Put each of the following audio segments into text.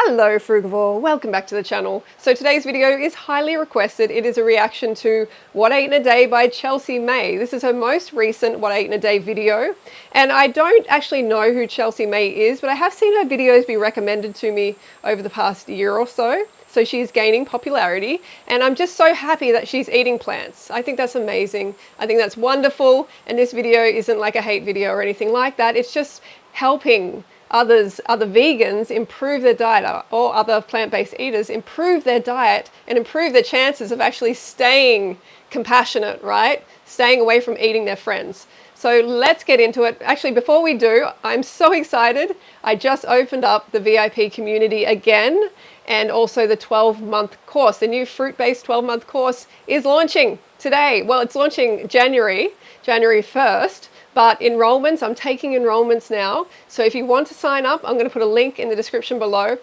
Hello Frugivore, welcome back to the channel. So today's video is highly requested. It is a reaction to What I Eat in a Day by Chelsea May. This is her most recent What I Eat in a Day video. And I don't actually know who Chelsea May is, but I have seen her videos be recommended to me over the past year or so. So she's gaining popularity and I'm just so happy that she's eating plants. I think that's amazing. I think that's wonderful. And this video isn't like a hate video or anything like that. It's just helping other vegans improve their diet, or other plant-based eaters improve their diet and improve their chances of actually staying compassionate, right? Staying away from eating their friends. So let's get into it. Actually, before we do, I'm so excited. I just opened up the VIP community again, and also the 12-month course. The new fruit-based 12-month course is launching today. Well, it's launching January 1st. But enrollments, I'm taking enrollments now. So if you want to sign up, I'm going to put a link in the description below.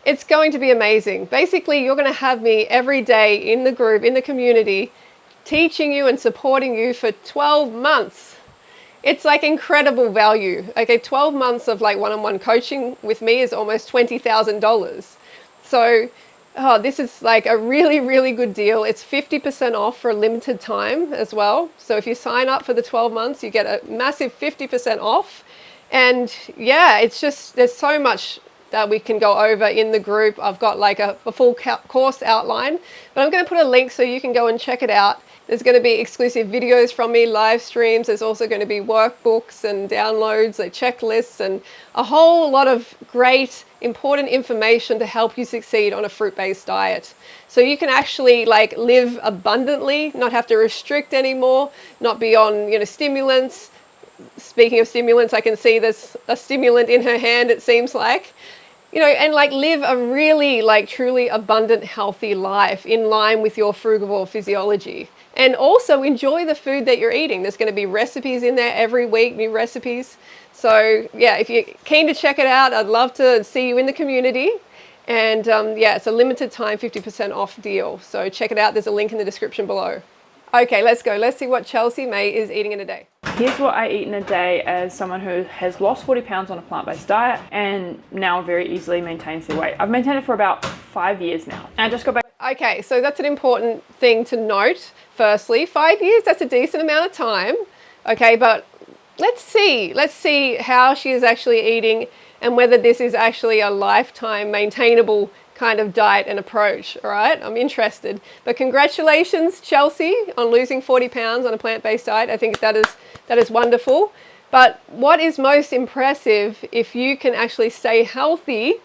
It's going to be amazing. Basically, you're going to have me every day in the group, in the community, teaching you and supporting you for 12 months. It's like incredible value. Okay, 12 months of like one-on-one coaching with me is almost $20,000. So this is like a really, really good deal. It's 50% off for a limited time as well. So if you sign up for the 12 months, you get a massive 50% off. And yeah, it's just, there's so much that we can go over in the group. I've got like a full course outline, but I'm going to put a link so you can go and check it out. There's going to be exclusive videos from me, live streams. There's also going to be workbooks and downloads, like checklists, and a whole lot of great, important information to help you succeed on a fruit-based diet. So you can actually like live abundantly, not have to restrict anymore, not be on, stimulants. Speaking of stimulants, I can see there's a stimulant in her hand, it seems like. And like live a really like truly abundant, healthy life in line with your Frugivore physiology. And also enjoy the food that you're eating. There's going to be recipes in there every week, new recipes. So yeah, if you're keen to check it out, I'd love to see you in the community. And yeah, it's a limited time 50% off deal. So check it out. There's a link in the description below. Okay, let's go. Let's see what Chelsea May is eating in a day. Here's what I eat in a day as someone who has lost 40 pounds on a plant-based diet and now very easily maintains their weight. I've maintained it for about 5 years now. And I just got back. Okay, so that's an important thing to note. Firstly, 5 years, that's a decent amount of time. Okay, but let's see how she is actually eating and whether this is actually a lifetime maintainable kind of diet and approach. All right, I'm interested. But congratulations, Chelsea, on losing 40 pounds on a plant-based diet. I think that is wonderful. But what is most impressive, if you can actually stay healthy,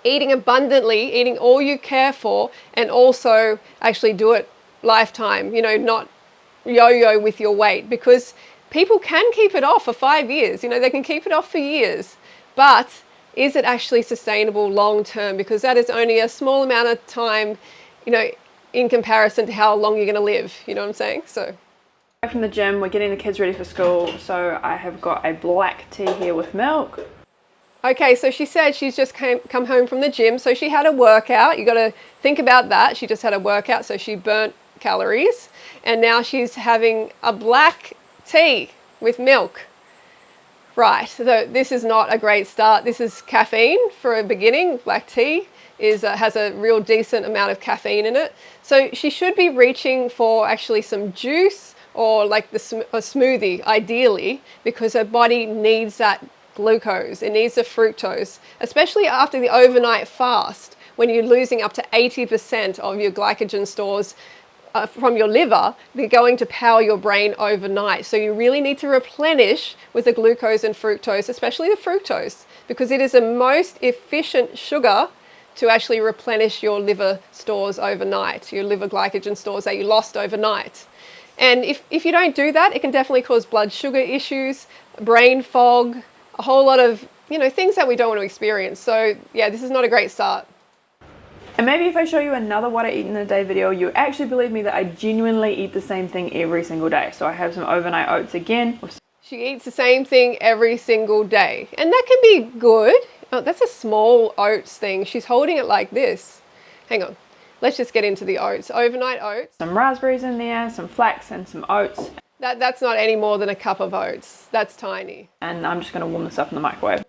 eating abundantly, eating all you care for, and also actually do it lifetime, not yo-yo with your weight, because people can keep it off for 5 years. They can keep it off for years, but is it actually sustainable long term? Because that is only a small amount of time, in comparison to how long you're going to live. You know what I'm saying? So back from the gym, we're getting the kids ready for school. So I have got a black tea here with milk. Okay, so she said she's just come home from the gym. So she had a workout. You got to think about that. She just had a workout, so she burnt calories. And now she's having a black tea with milk. Right, so this is not a great start. This is caffeine for a beginning. Black tea has a real decent amount of caffeine in it. So she should be reaching for actually some juice or like a smoothie, ideally, because her body needs that glucose. It needs the fructose, especially after the overnight fast, when you're losing up to 80% of your glycogen stores from your liver. They're going to power your brain overnight. So you really need to replenish with the glucose and fructose, especially the fructose, because it is the most efficient sugar to actually replenish your liver stores overnight, your liver glycogen stores that you lost overnight. And if you don't do that, it can definitely cause blood sugar issues, brain fog, a whole lot of things that we don't want to experience. So yeah, this is not a great start. And maybe if I show you another What I Eat in a Day video, you actually believe me that I genuinely eat the same thing every single day. So I have some overnight oats again. She eats the same thing every single day. And that can be good. Oh, that's a small oats thing. She's holding it like this. Hang on. Let's just get into the oats. Overnight oats. Some raspberries in there, some flax and some oats. That's not any more than a cup of oats. That's tiny. And I'm just going to warm this up in the microwave.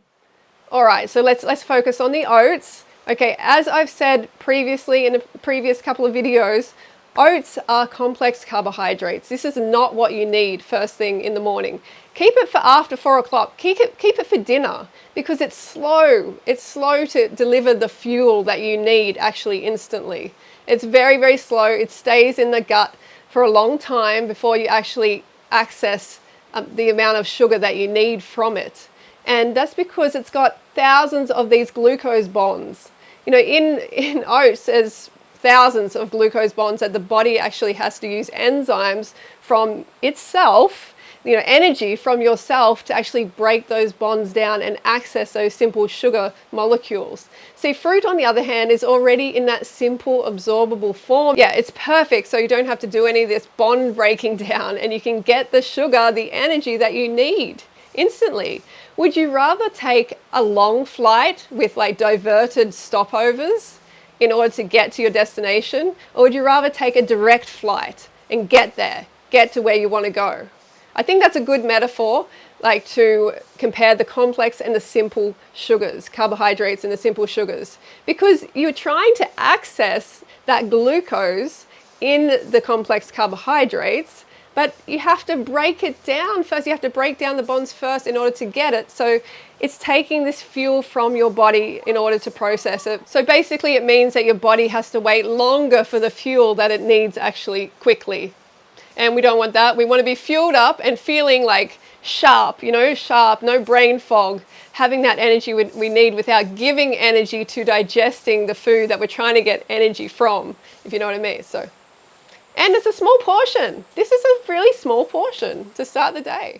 All right, so let's focus on the oats. Okay, as I've said previously in a previous couple of videos, oats are complex carbohydrates. This is not what you need first thing in the morning. Keep it for after 4 o'clock. Keep it for dinner because it's slow. It's slow to deliver the fuel that you need actually instantly. It's very, very slow. It stays in the gut for a long time before you actually access the amount of sugar that you need from it. And that's because it's got thousands of these glucose bonds. You know, in oats, there's thousands of glucose bonds that the body actually has to use enzymes from itself, you know, energy from yourself to actually break those bonds down and access those simple sugar molecules. See, fruit, on the other hand, is already in that simple absorbable form. Yeah, it's perfect, so you don't have to do any of this bond breaking down, and you can get the sugar, the energy that you need instantly. Would you rather take a long flight with like diverted stopovers in order to get to your destination, or would you rather take a direct flight and get there, get to where you want to go? I think that's a good metaphor, like to compare the complex and the simple sugars, carbohydrates and the simple sugars, because you're trying to access that glucose in the complex carbohydrates, but you have to break it down first. You have to break down the bonds first in order to get it. So it's taking this fuel from your body in order to process it. So basically it means that your body has to wait longer for the fuel that it needs actually quickly. And we don't want that. We want to be fueled up and feeling like sharp, you know, sharp, no brain fog, having that energy we need without giving energy to digesting the food that we're trying to get energy from, if you know what I mean. So, and it's a small portion. This is a really small portion to start the day.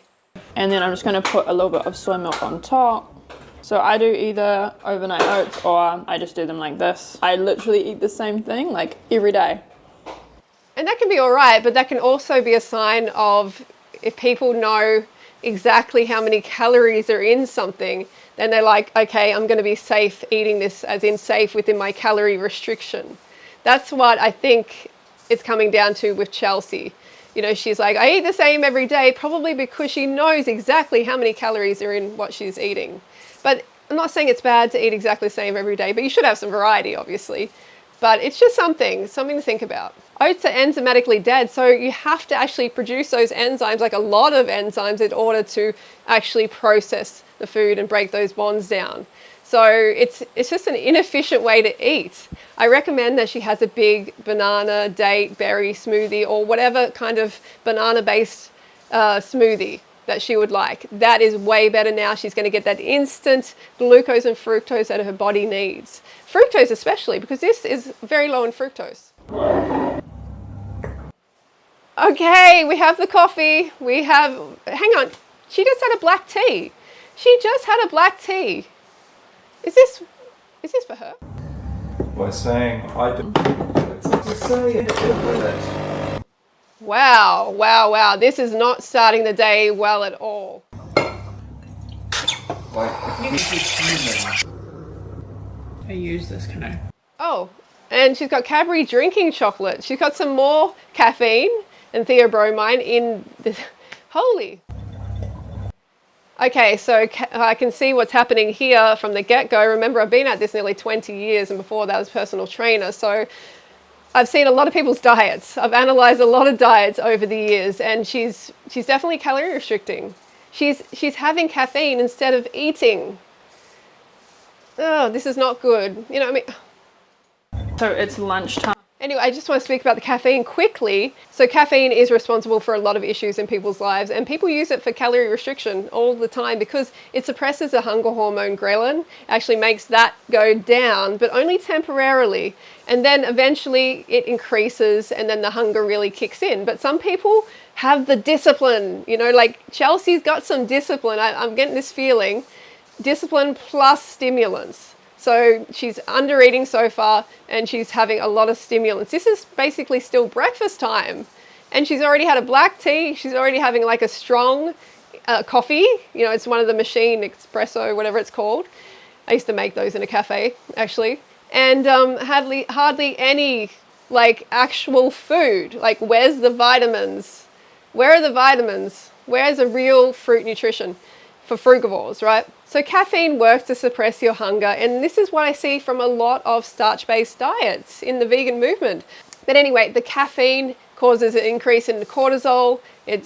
And then I'm just going to put a little bit of soy milk on top. So I do either overnight oats or I just do them like this. I literally eat the same thing like every day. And that can be all right, but that can also be a sign of if people know exactly how many calories are in something, then they're like, okay, I'm going to be safe eating this, as in safe within my calorie restriction. That's what I think it's coming down to with Chelsea. You know, she's like, I eat the same every day, probably because she knows exactly how many calories are in what she's eating. But I'm not saying it's bad to eat exactly the same every day, but you should have some variety, obviously. But it's just something to think about. Oats are enzymatically dead, so you have to actually produce those enzymes, like a lot of enzymes, in order to actually process the food and break those bonds down. So it's just an inefficient way to eat. I recommend that she has a big banana, date, berry smoothie, or whatever kind of banana-based smoothie that she would like. That is way better now. She's going to get that instant glucose and fructose that her body needs. Fructose especially, because this is very low in fructose. Okay, we have the coffee. We have, hang on, she just had a black tea. She just had a black tea. Is this for her? By saying, I don't to say it. Wow, wow, wow. This is not starting the day well at all. Like, if you human. I use this kind of. Oh, and she's got Cadbury drinking chocolate. She's got some more caffeine and theobromine in this. Holy. Okay, so I can see what's happening here from the get-go. Remember, I've been at this nearly 20 years, and before that I was a personal trainer. So I've seen a lot of people's diets. I've analyzed a lot of diets over the years, and she's definitely calorie restricting. She's having caffeine instead of eating. Oh, this is not good. You know what I mean? So it's lunchtime. Anyway, I just want to speak about the caffeine quickly. So caffeine is responsible for a lot of issues in people's lives, and people use it for calorie restriction all the time because it suppresses the hunger hormone ghrelin, actually makes that go down, but only temporarily. And then eventually it increases and then the hunger really kicks in. But some people have the discipline, you know, like Chelsea's got some discipline. I'm getting this feeling, discipline plus stimulants. So she's under eating so far and she's having a lot of stimulants. This is basically still breakfast time and she's already had a black tea. She's already having like a strong coffee. You know, it's one of the machine espresso, whatever it's called. I used to make those in a cafe actually. And hardly any like actual food. Like where's the vitamins? Where are the vitamins? Where's a real fruit nutrition for frugivores, right? So caffeine works to suppress your hunger, and this is what I see from a lot of starch-based diets in the vegan movement. But anyway, the caffeine causes an increase in the cortisol, it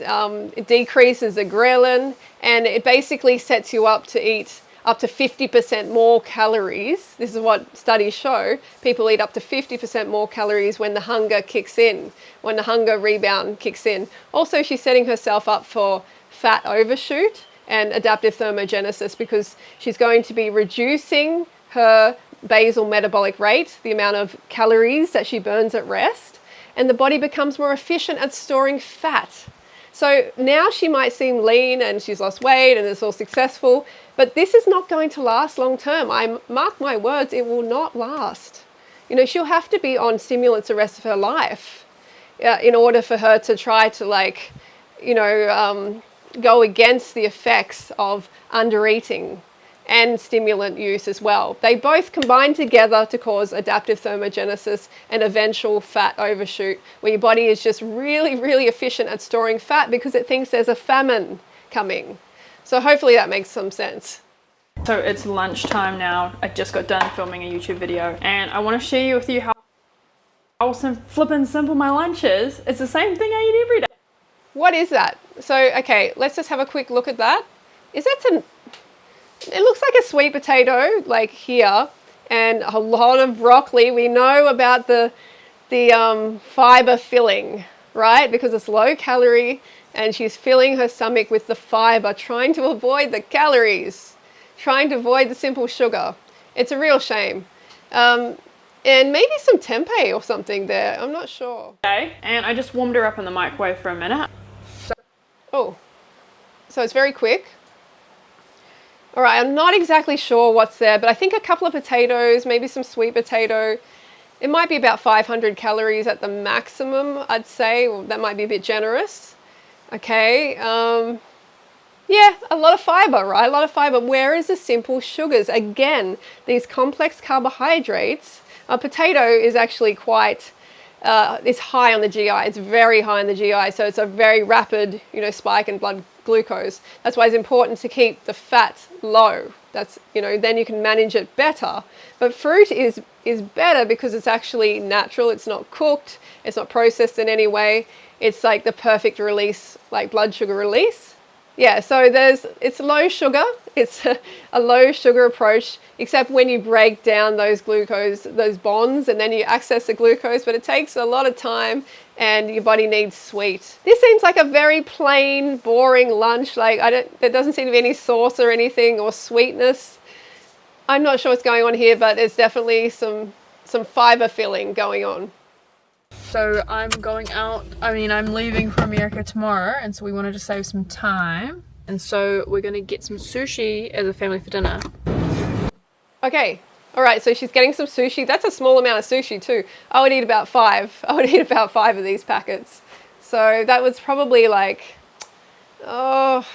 decreases the ghrelin, and it basically sets you up to eat up to 50% more calories. This is what studies show. People eat up to 50% more calories when the hunger kicks in, when the hunger rebound kicks in. Also, she's setting herself up for fat overshoot and adaptive thermogenesis, because she's going to be reducing her basal metabolic rate, the amount of calories that she burns at rest, and the body becomes more efficient at storing fat. So now she might seem lean and she's lost weight and it's all successful, but this is not going to last long term. I mark my words, it will not last. You know, she'll have to be on stimulants the rest of her life in order for her to try to, like, you know, go against the effects of undereating and stimulant use as well. They both combine together to cause adaptive thermogenesis and eventual fat overshoot, where your body is just really, really efficient at storing fat because it thinks there's a famine coming. So hopefully that makes some sense. So it's lunchtime now. I just got done filming a YouTube video, and I want to share with you how flippin' simple my lunch is. It's the same thing I eat every day. What is that? So, okay, let's just have a quick look at that. It looks like a sweet potato, like here, and a lot of broccoli. We know about the fiber filling, right? Because it's low calorie, and she's filling her stomach with the fiber, trying to avoid the calories, trying to avoid the simple sugar. It's a real shame. And maybe some tempeh or something there. I'm not sure. Okay, and I just warmed her up in the microwave for a minute. Oh, so it's very quick. All right, I'm not exactly sure what's there, but I think a couple of potatoes, maybe some sweet potato. It might be about 500 calories at the maximum, I'd say. Well, that might be a bit generous. Okay, yeah, a lot of fiber, right? A lot of fiber. Where is the simple sugars? Again, these complex carbohydrates. A potato is actually quite, it's high on the GI. It's very high on the GI, so it's a very rapid, you know, spike in blood glucose. That's why it's important to keep the fat low. That's, you know, then you can manage it better. But fruit is better because it's actually natural. It's not cooked. It's not processed in any way. It's like the perfect release, like blood sugar release. Yeah, so it's low sugar. It's a low sugar approach, except when you break down those glucose, those bonds, and then you access the glucose, but it takes a lot of time and your body needs sweet. This seems like a very plain, boring lunch. Like, there doesn't seem to be any sauce or anything or sweetness. I'm not sure what's going on here, but there's definitely some fiber filling going on. So I'm going out, I'm leaving for America tomorrow, and so we wanted to save some time. And so we're gonna get some sushi as a family for dinner. Okay, all right, so she's getting some sushi. That's a small amount of sushi too. I would eat about 5. I would eat about 5 of these packets. So that was probably like, oh,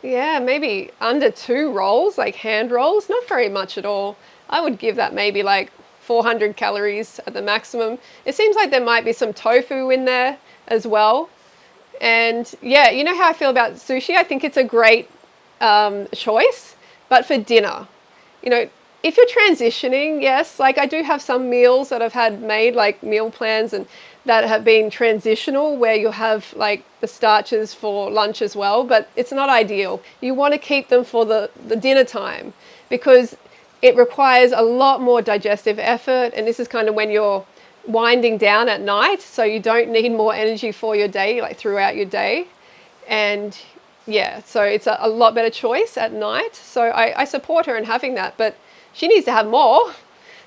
yeah, maybe under 2 rolls, like hand rolls. Not very much at all. I would give that maybe like 400 calories at the maximum. It seems like there might be some tofu in there as well. And yeah, you know how I feel about sushi? I think it's a great choice, but for dinner, you know, if you're transitioning, yes, like I do have some meals that I've had made, like meal plans, and that have been transitional, where you'll have like the starches for lunch as well, but it's not ideal. You want to keep them for the dinner time, because it requires a lot more digestive effort, and this is kind of when you're winding down at night, so you don't need more energy for your day, like throughout your day. And yeah, so it's a lot better choice at night. So I support her in having that, but she needs to have more.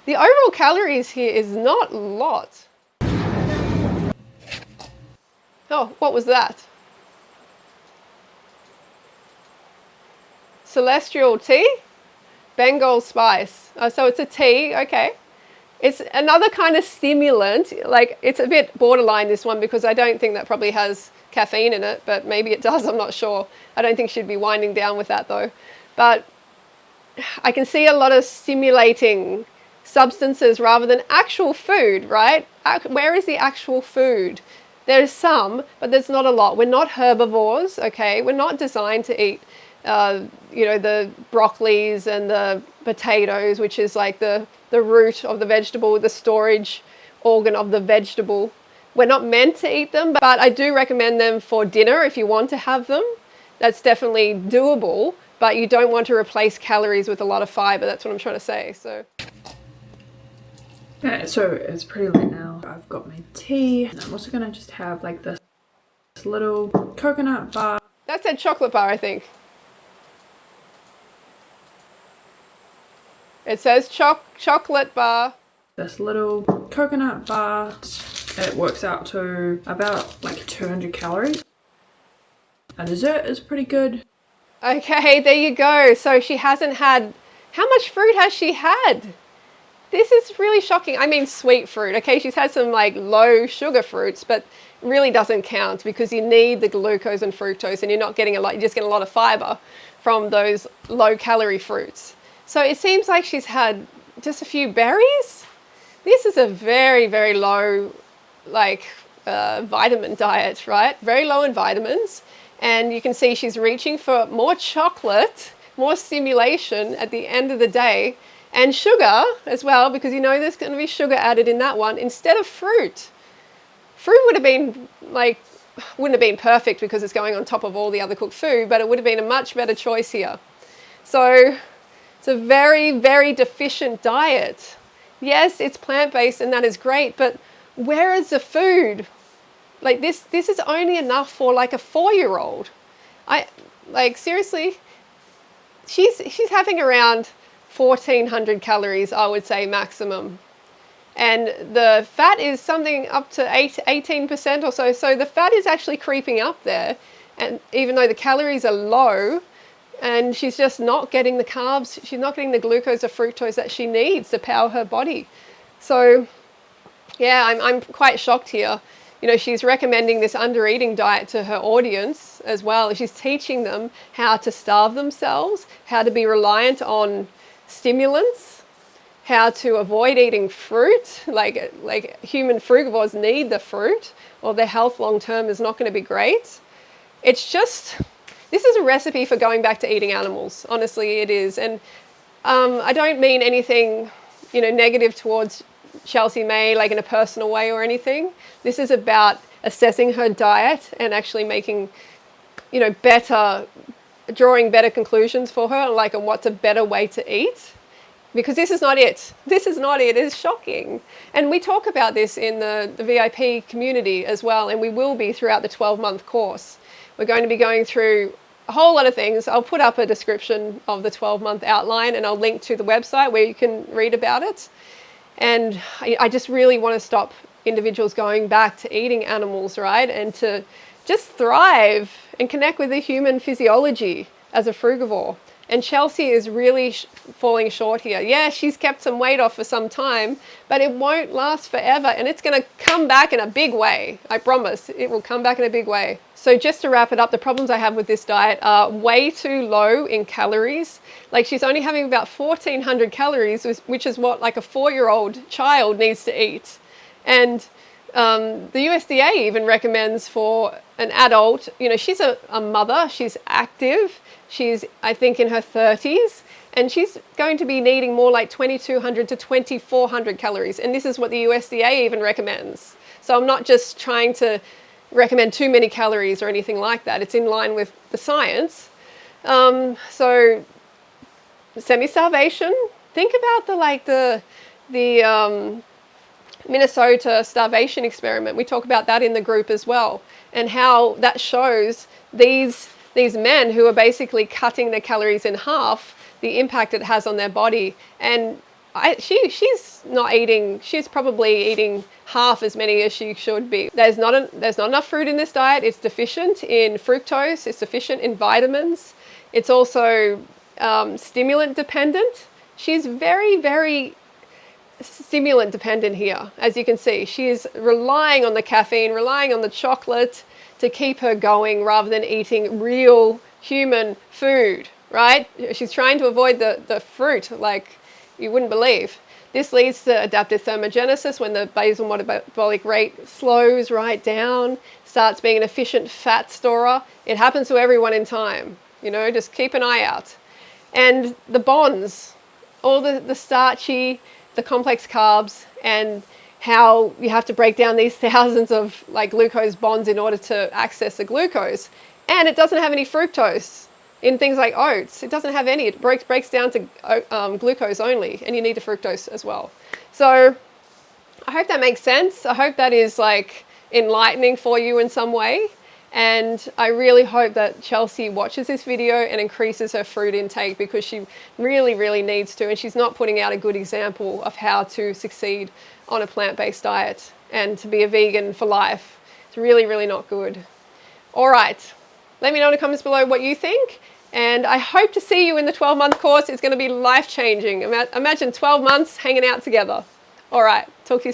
The overall calories here is not a lot. Oh, what was that? Celestial tea? Bengal spice. So it's a tea, okay. It's another kind of stimulant. Like, it's a bit borderline, this one, because I don't think that probably has caffeine in it, but maybe it does, I'm not sure. I don't think she'd be winding down with that though. But I can see a lot of stimulating substances rather than actual food, right? Where is the actual food? There's some, but there's not a lot. We're not herbivores, okay? We're not designed to eat you know, the broccolis and the potatoes, which is like the root of the vegetable, the storage organ of the vegetable. We're not meant to eat them, but I do recommend them for dinner if you want to have them. That's definitely doable, but you don't want to replace calories with a lot of fiber. That's what I'm trying to say. So. Yeah, so it's pretty late now. I've got my tea, and I'm also gonna just have like this little coconut bar. That's a chocolate bar, I think. It says chocolate bar. This little coconut bar. It works out to about like 200 calories. A dessert is pretty good. Okay, there you go. So she hasn't had, how much fruit has she had? This is really shocking. I mean, sweet fruit. Okay, she's had some like low sugar fruits, but really doesn't count because you need the glucose and fructose, and you're not getting a lot, you just get a lot of fiber from those low calorie fruits. So it seems like she's had just a few berries. This is a very, very low, like vitamin diet, right? Very low in vitamins. And you can see she's reaching for more chocolate, more stimulation at the end of the day, and sugar as well, because you know there's going to be sugar added in that one instead of fruit. Fruit would have been like, wouldn't have been perfect because it's going on top of all the other cooked food, but it would have been a much better choice here. So it's a very, very deficient diet. Yes, it's plant-based and that is great, but where is the food? Like this is only enough for like a 4-year-old. Like seriously, she's having around 1,400 calories, I would say maximum. And the fat is something up to 18% or so. So the fat is actually creeping up there. And even though the calories are low, and she's just not getting the carbs, she's not getting the glucose or fructose that she needs to power her body. So yeah, I'm quite shocked here. You know, she's recommending this under-eating diet to her audience as well. She's teaching them how to starve themselves, how to be reliant on stimulants, how to avoid eating fruit. Like human frugivores need the fruit, or their health long term is not going to be great. It's just, this is a recipe for going back to eating animals. Honestly, it is. And I don't mean anything, you know, negative towards Chelsea May, like in a personal way or anything. This is about assessing her diet and actually making, you know, drawing better conclusions for her, like on what's a better way to eat. Because this is not it. This is not it. It's shocking. And we talk about this in the VIP community as well, and we will be throughout the 12-month course. We're going to be going through a whole lot of things. I'll put up a description of the 12-month outline, and I'll link to the website where you can read about it. And I just really want to stop individuals going back to eating animals, right? And to just thrive and connect with the human physiology as a frugivore. And Chelsea is really falling short here. Yeah, she's kept some weight off for some time, but it won't last forever, and it's going to come back in a big way. I promise, it will come back in a big way. So just to wrap it up, the problems I have with this diet are way too low in calories. Like she's only having about 1,400 calories, which is what like a 4-year-old child needs to eat. And the USDA even recommends for an adult, you know, she's a mother, she's active, she's, I think, in her 30s, and she's going to be needing more like 2,200 to 2,400 calories. And this is what the USDA even recommends. So I'm not just trying to recommend too many calories or anything like that. It's in line with the science. So semi-starvation, think about the Minnesota starvation experiment. We talk about that in the group as well, and how that shows these men who are basically cutting their calories in half, the impact it has on their body. And she's not eating, she's probably eating half as many as she should be. There's not enough fruit in this diet. It's deficient in fructose, it's deficient in vitamins. It's also stimulant dependent. She's very, very stimulant dependent here. As you can see, she is relying on the caffeine, relying on the chocolate to keep her going rather than eating real human food, right? She's trying to avoid the fruit like you wouldn't believe. This leads to adaptive thermogenesis when the basal metabolic rate slows right down, starts being an efficient fat storer. It happens to everyone in time. you know, just keep an eye out. And the bonds, all the starchy, the complex carbs, and how you have to break down these thousands of like glucose bonds in order to access the glucose. And it doesn't have any fructose in things like oats. It doesn't have any. It breaks down to glucose only, and you need the fructose as well. So I hope that makes sense. I hope that is like enlightening for you in some way. And I really hope that Chelsea watches this video and increases her fruit intake, because she really, really needs to. And she's not putting out a good example of how to succeed on a plant-based diet and to be a vegan for life. It's really, really not good. All right. Let me know in the comments below what you think. And I hope to see you in the 12-month course. It's going to be life-changing. Imagine 12 months hanging out together. All right. Talk to you soon.